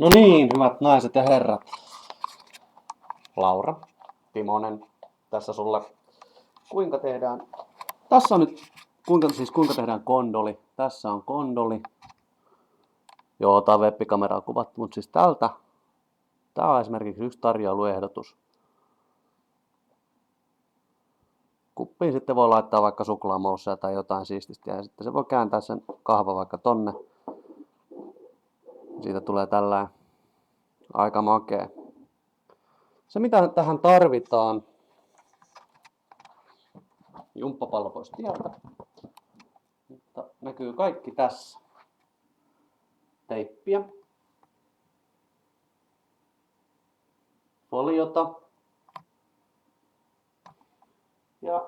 No niin, hyvät naiset ja herrat. Laura, Timonen, tässä sulle. Kuinka tehdään? Tässä on nyt, kuinka tehdään kondoli. Tässä on kondoli. Joo, tää on web-kameraa kuvattu, mutta siis tältä. Tää on esimerkiksi yksi tarjoiluehdotus. Kuppiin sitten voi laittaa vaikka suklaamoussia tai jotain siististiä ja sitten se voi kääntää sen kahva vaikka tonne. Siitä tulee tällä aika makea. Se mitä tähän tarvitaan, jumppapallo pois tieltä, mutta näkyy kaikki tässä. Teippiä, foliota ja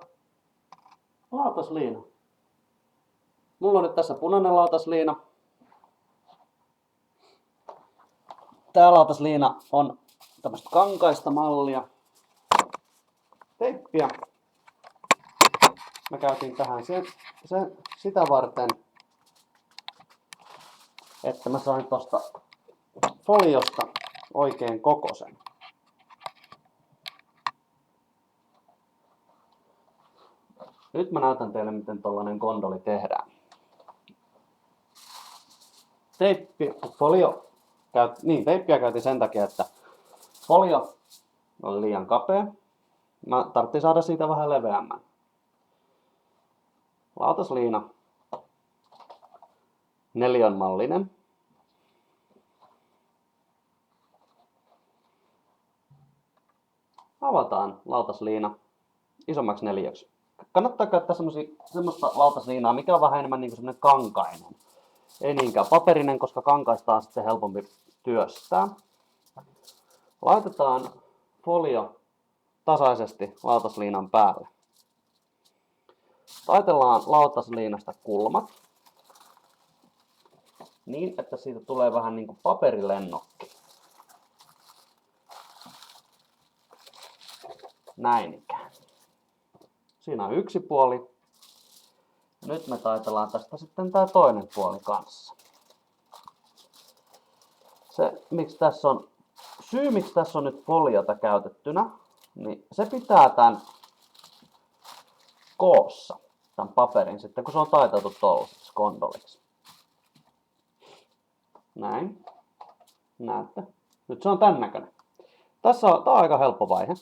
lautasliina. Mulla on nyt tässä punainen lautasliina. Tää lautasliina on tämmöistä kankaista mallia. Teippiä. Mä käytin tähän sitä varten, että mä sain tosta foliosta oikein kokosen. Nyt mä näytän teille, miten tollanen kondoli tehdään. Teippiä käytin sen takia, että folio oli liian kapea. Mä tarvitsin saada siitä vähän leveämmän. Lautasliina, neliönmallinen. Avataan lautasliina isommaksi neliöksi. Kannattaa käyttää semmoista lautasliinaa, mikä on vähän enemmän niin kuin semmoinen kankainen. Ei niinkään paperinen, koska kankaista on sitten helpompi työstää. Laitetaan folio tasaisesti lautasliinan päälle. Taitellaan lautasliinasta kulmat niin, että siitä tulee vähän niin kuin paperilennokki. Näin ikään. Siinä on yksi puoli. Nyt me taitellaan tästä sitten tää toinen puoli kanssa. Syy miksi tässä on nyt foliota käytettynä, niin se pitää tän koossa, tän paperin sitten, kun se on taiteltu tollaseksi kondoliksi. Näin. Näette. Nyt se on tän näköinen. Tää on aika helppo vaihe.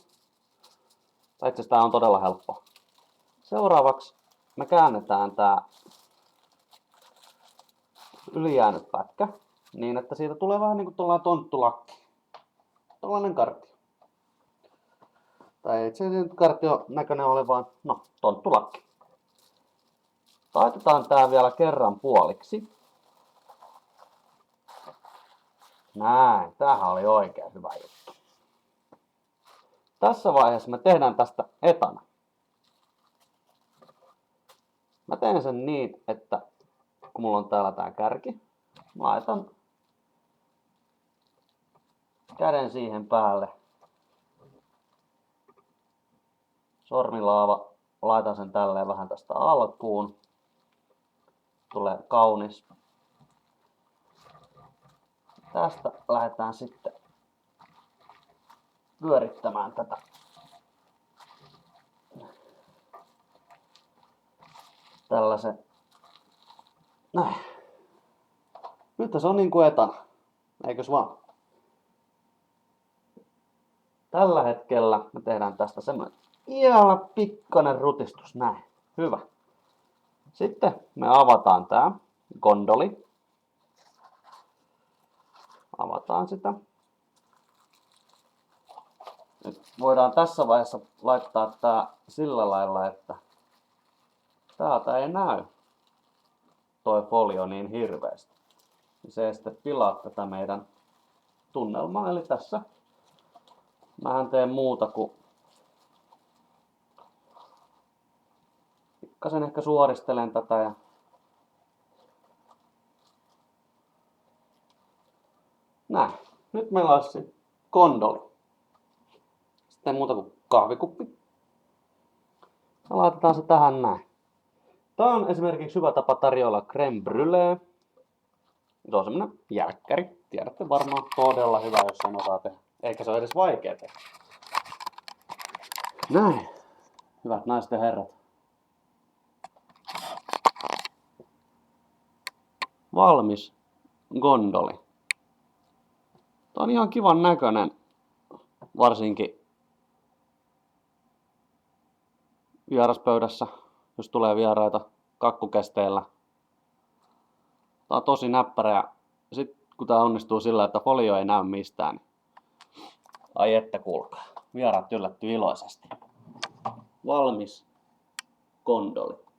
Tai itse asiassa tää on todella helppo. Seuraavaksi me käännetään tää ylijäänyt pätkä niin, että siitä tulee vähän niin kuin tuollainen tonttulakki. Tuollainen kartio. Tai ei se nyt kartion näköinen ole, vaan tonttulakki. Taitetaan tää vielä kerran puoliksi. Näin, tämähän oli oikein hyvä juttu. Tässä vaiheessa me tehdään tästä etana. Mä teen sen niin, että kun mulla on täällä tää kärki, mä laitan käden siihen päälle. Sormilaava, laitan sen tälleen vähän tästä alkuun. Tulee kaunis. Tästä lähdetään sitten pyörittämään tätä. Tällaisen. Näin. Nyt se on niin kuin etana. Eikös vaan? Tällä hetkellä me tehdään tästä semmoinen ihan pikkainen rutistus. Näin. Hyvä. Sitten me avataan tää kondoli. Avataan sitä. Nyt voidaan tässä vaiheessa laittaa tää sillä lailla, että täältä ei näy toi folio niin hirveästi. Se ei sitten pilaa tätä meidän tunnelmaa. Eli tässä mähän teen muuta kuin pikkasen ehkä suoristelen tätä ja näin. Nyt meillä olisi kondoli. Sitten muuta kuin kahvikuppi. Ja laitetaan se tähän näin. Tää on esimerkiksi hyvä tapa tarjoilla crème brûlée. Se on semmonen jälkkäri. Tiedätte varmaan, todella hyvä, jos sen osaa tehdä. Eikä se ole edes vaikea tehdä. Näin. Hyvät naiset ja herrat. Valmis gondoli. Tää on ihan kivan näköinen. Varsinkin vieraspöydässä, jos tulee vieraita kakkukesteillä. Tää on tosi näppärä ja sit kun tää onnistuu sillä, että folio ei näy mistään, niin ai että kuulkaa. Vieraat yllättyy iloisesti. Valmis gondoli.